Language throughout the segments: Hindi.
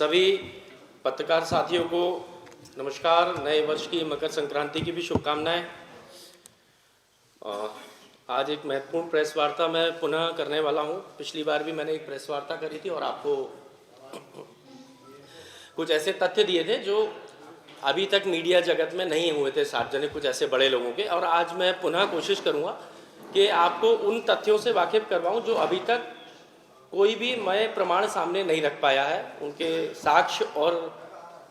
सभी पत्रकार साथियों को नमस्कार। नए वर्ष की मकर संक्रांति की भी शुभकामनाएं। आज एक महत्वपूर्ण प्रेस वार्ता मैं पुनः करने वाला हूं। पिछली बार भी मैंने एक प्रेस वार्ता करी थी और आपको कुछ ऐसे तथ्य दिए थे जो अभी तक मीडिया जगत में नहीं हुए थे सार्वजनिक, कुछ ऐसे बड़े लोगों के। और आज मैं पुनः कोशिश करूंगा कि आपको उन तथ्यों से वाकिफ करवाऊं जो अभी तक कोई भी मैं प्रमाण सामने नहीं रख पाया है। उनके साक्ष्य और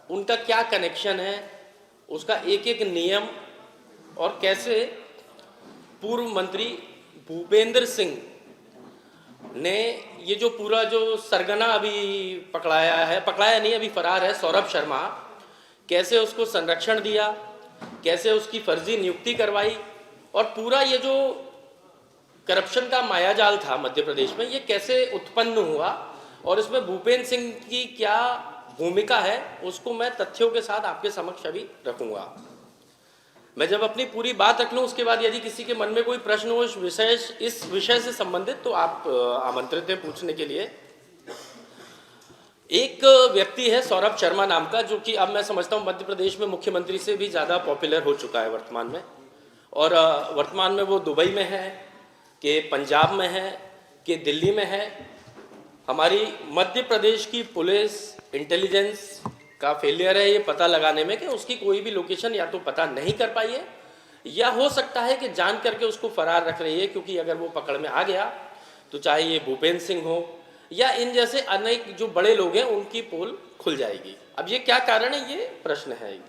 उनका क्या कनेक्शन है, उसका एक एक नियम, और कैसे पूर्व मंत्री भूपेंद्र सिंह ने ये जो पूरा जो सरगना अभी पकड़ाया नहीं, अभी फरार है सौरभ शर्मा, कैसे उसको संरक्षण दिया, कैसे उसकी फर्जी नियुक्ति करवाई, और पूरा ये जो करप्शन का मायाजाल था मध्य प्रदेश में, ये कैसे उत्पन्न हुआ और इसमें भूपेंद्र सिंह की क्या भूमिका है, उसको मैं तथ्यों के साथ आपके समक्ष अभी रखूंगा। मैं जब अपनी पूरी बात रख लूं उसके बाद यदि किसी के मन में कोई प्रश्न हो इस विषय से संबंधित तो आप आमंत्रित हैं पूछने के लिए। एक व्यक्ति है सौरभ शर्मा नाम का, जो कि अब मैं समझता हूं मध्य प्रदेश में मुख्यमंत्री से भी ज़्यादा पॉपुलर हो चुका है वर्तमान में। और वर्तमान में वो दुबई में है, कि पंजाब में है, कि दिल्ली में है। हमारी मध्य प्रदेश की पुलिस इंटेलिजेंस का फेलियर है ये पता लगाने में कि उसकी कोई भी लोकेशन या तो पता नहीं कर पाई है, या हो सकता है कि जान करके उसको फरार रख रही है, क्योंकि अगर वो पकड़ में आ गया तो चाहे ये भूपेंद्र सिंह हो या इन जैसे अनेक जो बड़े लोग हैं उनकी पोल खुल जाएगी। अब ये क्या कारण है, ये प्रश्न है।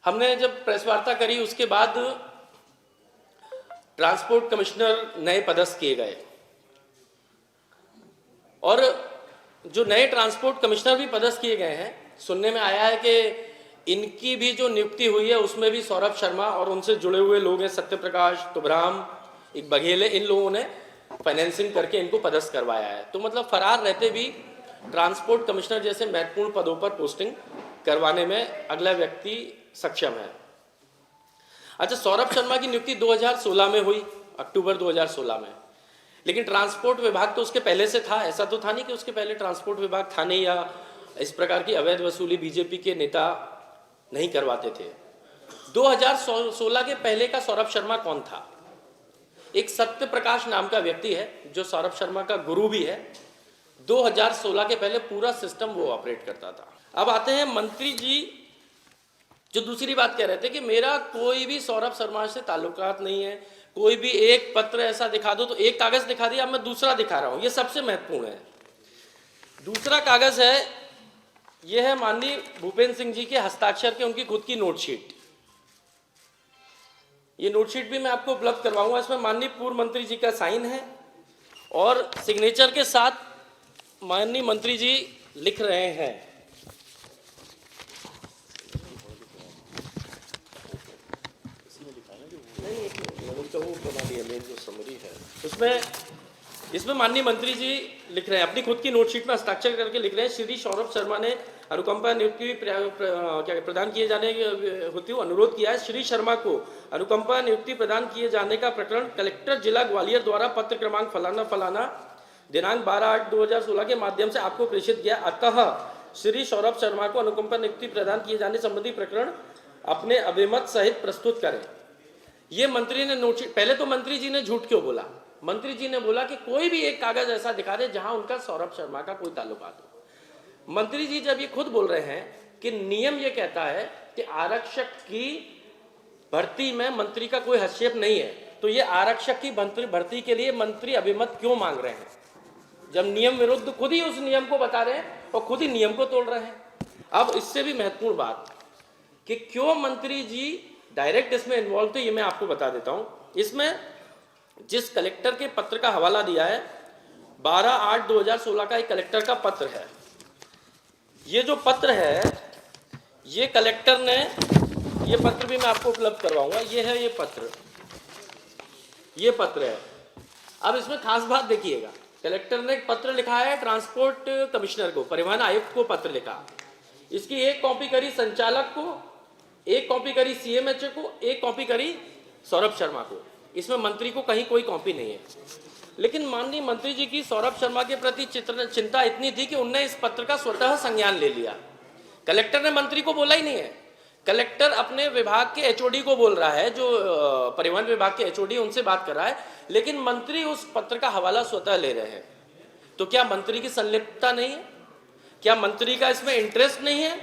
हमने जब प्रेस वार्ता करी उसके बाद ट्रांसपोर्ट कमिश्नर नए पदस्थ किए गए, और जो नए ट्रांसपोर्ट कमिश्नर भी पदस्थ किए गए हैं, सुनने में आया है कि इनकी भी जो नियुक्ति हुई है उसमें भी सौरभ शर्मा और उनसे जुड़े हुए लोग हैं, सत्यप्रकाश, तुभराम, एक बघेल है, इन लोगों ने फाइनेंसिंग करके इनको पदस्थ करवाया है। तो मतलब फरार रहते भी ट्रांसपोर्ट कमिश्नर जैसे महत्वपूर्ण पदों पर पोस्टिंग करवाने में अगला व्यक्ति सक्षम है। अच्छा, सौरभ शर्मा की नियुक्ति 2016 में हुई, अक्टूबर 2016 में, लेकिन ट्रांसपोर्ट विभाग तो उसके पहले से था। ऐसा तो था नहीं कि उसके पहले ट्रांसपोर्ट विभाग था नहीं, या इस प्रकार की अवैध वसूली बीजेपी के नेता नहीं करवाते थे। 2016 के पहले का सौरभ शर्मा कौन था? एक सत्यप्रकाश नाम का व्यक्ति है जो सौरभ शर्मा का गुरु भी है। 2016 के पहले पूरा सिस्टम वो ऑपरेट करता था। अब आते हैं मंत्री जी, जो दूसरी बात कह रहे थे कि मेरा कोई भी सौरभ शर्मा से ताल्लुकात नहीं है, कोई भी एक पत्र ऐसा दिखा दो। तो एक कागज दिखा दिया, अब मैं दूसरा दिखा रहा हूं, ये सबसे महत्वपूर्ण है। दूसरा कागज है, यह है माननीय भूपेंद्र सिंह जी के हस्ताक्षर के उनकी खुद की नोटशीट। ये नोटशीट भी मैं आपको उपलब्ध करवाऊंगा। इसमें माननीय पूर्व मंत्री जी का साइन है और सिग्नेचर के साथ माननीय मंत्री जी लिख रहे हैं। इसमें माननीय मंत्री जी लिख रहे हैं, अपनी खुद की नोटशीट में हस्ताक्षर करके लिख रहे हैं, श्री सौरभ शर्मा ने अनुकंपा नियुक्ति प्रदान किए जाने होते हुए अनुरोध किया है। श्री शर्मा को अनुकंपा नियुक्ति प्रदान किए जाने का प्रकरण कलेक्टर जिला ग्वालियर द्वारा पत्र क्रमांक फलाना फलाना दिनांक 12/8/2016 के माध्यम से आपको प्रेषित किया। अतः श्री सौरभ शर्मा को अनुकंपा नियुक्ति प्रदान किए जाने संबंधी प्रकरण अपने अभिमत सहित प्रस्तुत करें। ये मंत्री ने नोटशीट, पहले तो मंत्री जी ने झूठ क्यों बोला? मंत्री जी ने बोला कि कोई भी एक कागज ऐसा दिखा दे जहां उनका सौरभ शर्मा का कोई ताल्लुकात हो। मंत्री जी जब ये खुद बोल रहे हैं कि नियम ये कहता है कि आरक्षक की भर्ती में मंत्री का कोई हस्तक्षेप नहीं है, तो ये आरक्षक की भर्ती के लिए मंत्री अभिमत क्यों मांग रहे हैं, जब नियम विरुद्ध खुद ही उस नियम को बता रहे हैं और खुद ही नियम को तोड़ रहे हैं। अब इससे भी महत्वपूर्ण बात कि क्यों मंत्री जी डायरेक्ट इसमें इन्वॉल्व थे, ये मैं आपको बता देता हूं। इसमें जिस कलेक्टर के पत्र का हवाला दिया है, 12/8/2016 का एक कलेक्टर का पत्र है। ये जो पत्र है, ये कलेक्टर ने, ये पत्र भी मैं आपको उपलब्ध करवाऊंगा, ये है ये पत्र है। अब इसमें खास बात देखिएगा, कलेक्टर ने एक पत्र लिखा है ट्रांसपोर्ट कमिश्नर को, परिवहन आयुक्त को पत्र लिखा। इसकी एक कॉपी करी संचालक को, एक कॉपी करी सीएमएचओ को, एक कॉपी करी सौरभ शर्मा को। इसमें मंत्री को कहीं कोई कॉपी नहीं है। लेकिन माननीय मंत्री जी की सौरभ शर्मा के प्रति चिंता इतनी थी कि उनने इस पत्र का स्वतः संज्ञान ले लिया। कलेक्टर ने मंत्री को बोला ही नहीं है। कलेक्टर अपने विभाग के एचओडी को बोल रहा है, जो परिवहन विभाग के एचओडी उनसे बात कर रहा है, लेकिन मंत्री उस पत्र का हवाला स्वतः ले रहे हैं। तो क्या मंत्री की संलिप्तता नहीं है? क्या मंत्री का इसमें इंटरेस्ट नहीं है?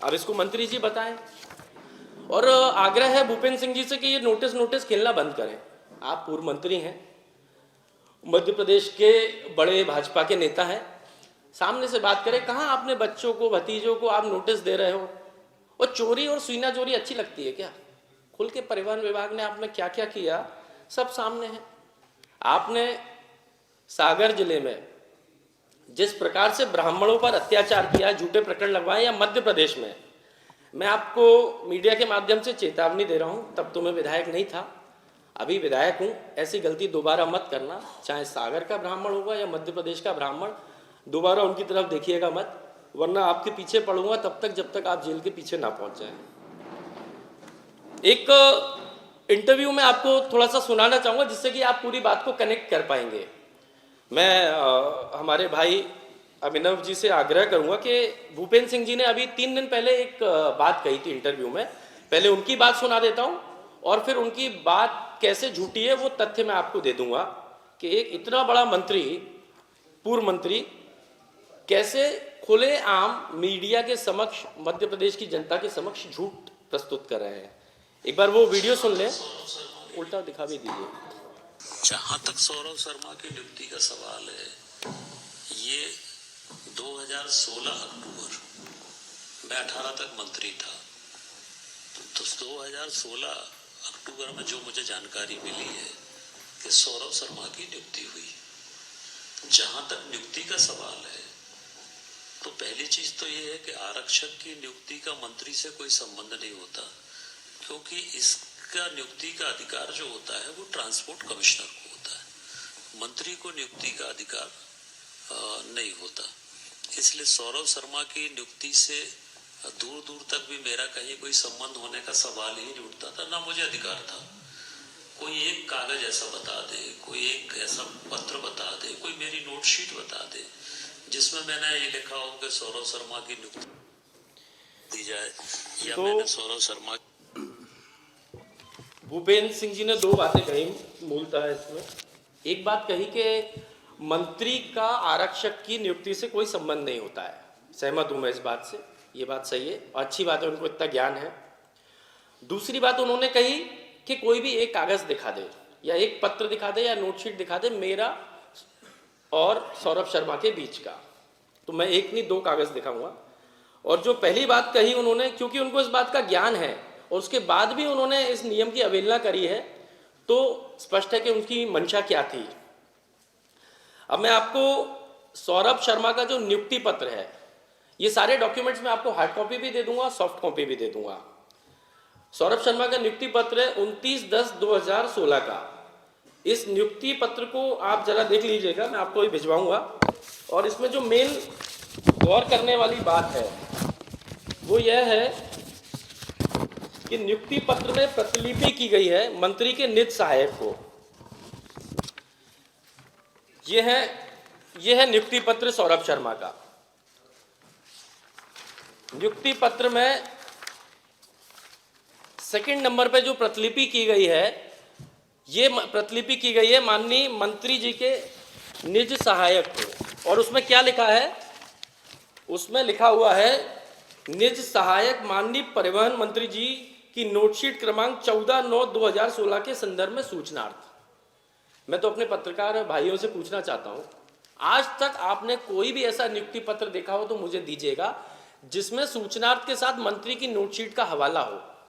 अब इसको मंत्री जी बताएं। और आग्रह है भूपेंद्र सिंह जी से कि ये नोटिस खेलना बंद करें। आप पूर्व मंत्री हैं, मध्य प्रदेश के बड़े भाजपा के नेता हैं, सामने से बात करें। कहाँ आपने बच्चों को, भतीजों को आप नोटिस दे रहे हो? और चोरी और सीना चोरी अच्छी लगती है क्या? खुल के परिवहन विभाग ने आपने क्या क्या किया सब सामने है। आपने सागर जिले में जिस प्रकार से ब्राह्मणों पर अत्याचार किया, झूठे प्रकरण लगवाए, या मध्य प्रदेश में, मैं आपको मीडिया के माध्यम से चेतावनी दे रहा हूं, तब तो मैं विधायक नहीं था, अभी विधायक हूं, ऐसी गलती दोबारा मत करना। चाहे सागर का ब्राह्मण होगा या मध्य प्रदेश का ब्राह्मण, दोबारा उनकी तरफ देखिएगा मत, वरना आपके पीछे पड़ूंगा तब तक जब तक आप जेल के पीछे ना पहुंच जाएं। एक इंटरव्यू में आपको थोड़ा सा सुनाना चाहूंगा जिससे कि आप पूरी बात को कनेक्ट कर पाएंगे। मैं हमारे भाई अभिनव जी से आग्रह करूंगा कि भूपेंद्र सिंह जी ने अभी 3 दिन पहले एक बात कही थी इंटरव्यू में, पहले उनकी बात सुना देता हूं और फिर उनकी बात कैसे झूठी है वो तथ्य मैं आपको दे दूंगा कि एक इतना बड़ा मंत्री, पूर्व मंत्री, कैसे खुलेआम मीडिया के समक्ष, मध्य प्रदेश की जनता के समक्ष झूठ प्रस्तुत कर रहे हैं। एक बार वो वीडियो सुन लें, उल्टा दिखा भी दीजिए। जहां तक सौरभ शर्मा की नियुक्ति का सवाल है, ये 2016 अक्टूबर, मैं 18 तक मंत्री था, तो 2016 अक्टूबर में जो मुझे जानकारी मिली है कि सौरभ शर्मा की नियुक्ति हुई। जहां तक नियुक्ति का सवाल है, तो पहली चीज तो ये है कि आरक्षक की नियुक्ति का मंत्री से कोई संबंध नहीं होता, क्योंकि इसका नियुक्ति का अधिकार जो होता है वो ट्रांसपोर्ट कमिश्नर को होता है, मंत्री को नियुक्ति का अधिकार नहीं होता। इसलिए सौरभ शर्मा की नियुक्ति से दूर दूर तक भी मेरा कहीं कोई संबंध होने का सवाल ही नहीं उठता था, ना मुझे अधिकार था। कोई एक कागज ऐसा बता दे, कोई एक ऐसा पत्र बता दे, कोई मेरी नोटशीट बता दे जिसमें मैंने ये लिखा हो कि सौरभ शर्मा की नियुक्ति दी जाए, या मैंने सौरभ शर्मा। भूपेंद्र सिंह जी ने 2 बातें कही मूलतः इसमें। एक बात कही कि मंत्री का आरक्षक की नियुक्ति से कोई संबंध नहीं होता है, सहमत हूं मैं इस बात से, ये बात सही है, अच्छी बात है, उनको इतना ज्ञान है। दूसरी बात उन्होंने कही कि कोई भी एक कागज दिखा दे या एक पत्र दिखा दे या नोटशीट दिखा दे मेरा और सौरभ शर्मा के बीच का, तो मैं एक नहीं 2 कागज दिखाऊंगा। और जो पहली बात कही उन्होंने, क्योंकि उनको इस बात का ज्ञान है और उसके बाद भी उन्होंने इस नियम की अवहेलना करी है, तो स्पष्ट है कि उनकी मंशा क्या थी। अब मैं आपको सौरभ शर्मा का जो नियुक्ति पत्र है, ये सारे डॉक्यूमेंट्स मैं आपको हार्ड कॉपी भी दे दूंगा, सॉफ्ट कॉपी भी दे दूंगा। सौरभ शर्मा का नियुक्ति पत्र है 29/10/2016 का। इस नियुक्ति पत्र को आप जरा देख लीजिएगा, मैं आपको ही भिजवाऊंगा। और इसमें जो मेन गौर करने वाली बात है वो यह है कि नियुक्ति पत्र में प्रतिलिपि की गई है मंत्री के निज सहायक को। यह है नियुक्ति पत्र सौरभ शर्मा का। नियुक्ति पत्र में सेकंड नंबर पे जो प्रतिलिपि की गई है, ये प्रतिलिपि की गई है माननीय मंत्री जी के निज सहायक को। और उसमें क्या लिखा है? उसमें लिखा हुआ है निज सहायक माननीय परिवहन मंत्री जी की नोटशीट क्रमांक 14/9/2016 के संदर्भ में सूचनार्थ। मैं तो अपने पत्रकार भाइयों से पूछना चाहता हूं, आज तक आपने कोई भी ऐसा नियुक्ति पत्र देखा हो तो मुझे दीजिएगा जिसमें सूचनार्थ के साथ मंत्री की नोटशीट का हवाला हो।